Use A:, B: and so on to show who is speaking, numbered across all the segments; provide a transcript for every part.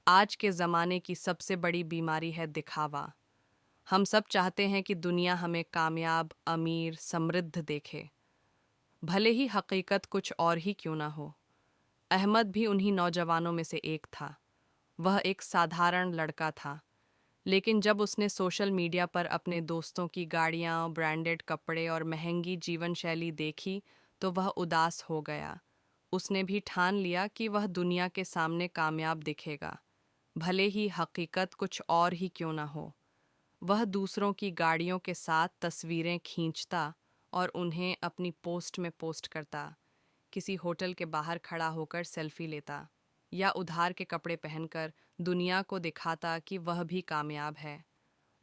A: आज के ज़माने की सबसे बड़ी बीमारी है दिखावा। हम सब चाहते हैं कि दुनिया हमें कामयाब, अमीर, समृद्ध देखे, भले ही हकीकत कुछ और ही क्यों ना हो। अहमद भी उन्हीं नौजवानों में से एक था। वह एक साधारण लड़का था, लेकिन जब उसने सोशल मीडिया पर अपने दोस्तों की गाड़ियाँ, ब्रांडेड कपड़े और महंगी जीवन शैली देखी, तो वह उदास हो गया। उसने भी ठान लिया कि वह दुनिया के सामने कामयाब दिखेगा, भले ही हकीकत कुछ और ही क्यों ना हो। वह दूसरों की गाड़ियों के साथ तस्वीरें खींचता और उन्हें अपनी पोस्ट में पोस्ट करता, किसी होटल के बाहर खड़ा होकर सेल्फी लेता, या उधार के कपड़े पहनकर दुनिया को दिखाता कि वह भी कामयाब है।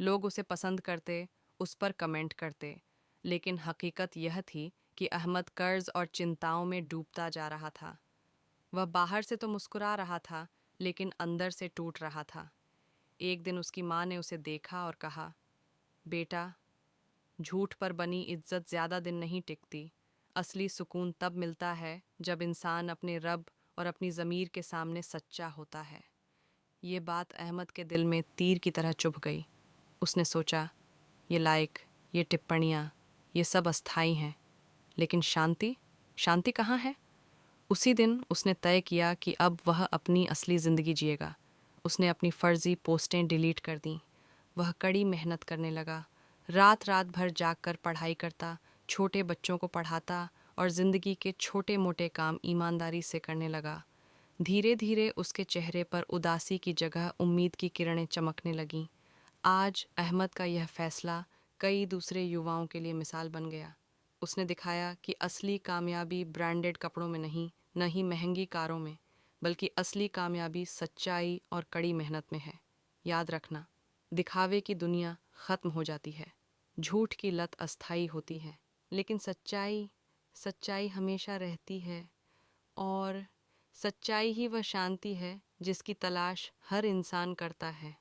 A: लोग उसे पसंद करते, उस पर कमेंट करते, लेकिन हकीकत यह थी कि अहमद कर्ज और चिंताओं में डूबता जा रहा था। वह बाहर से तो मुस्कुरा रहा था, लेकिन अंदर से टूट रहा था। एक दिन उसकी माँ ने उसे देखा और कहा, बेटा, झूठ पर बनी इज्जत ज़्यादा दिन नहीं टिकती। असली सुकून तब मिलता है जब इंसान अपने रब और अपनी ज़मीर के सामने सच्चा होता है। ये बात अहमद के दिल में तीर की तरह चुभ गई। उसने सोचा, ये लाइक, ये टिप्पणियाँ, ये सब अस्थाई हैं, लेकिन शांति, शांति कहाँ है? उसी दिन उसने तय किया कि अब वह अपनी असली ज़िंदगी जिएगा। उसने अपनी फ़र्ज़ी पोस्टें डिलीट कर दीं। वह कड़ी मेहनत करने लगा, रात रात भर जागकर पढ़ाई करता, छोटे बच्चों को पढ़ाता और ज़िंदगी के छोटे मोटे काम ईमानदारी से करने लगा। धीरे धीरे उसके चेहरे पर उदासी की जगह उम्मीद की किरणें चमकने लगीं। आज अहमद का यह फैसला कई दूसरे युवाओं के लिए मिसाल बन गया। उसने दिखाया कि असली कामयाबी ब्रांडेड कपड़ों में नहीं, न ही महंगी कारों में, बल्कि असली कामयाबी सच्चाई और कड़ी मेहनत में है। याद रखना, दिखावे की दुनिया ख़त्म हो जाती है, झूठ की लत अस्थाई होती है, लेकिन सच्चाई, सच्चाई हमेशा रहती है। और सच्चाई ही वह शांति है जिसकी तलाश हर इंसान करता है।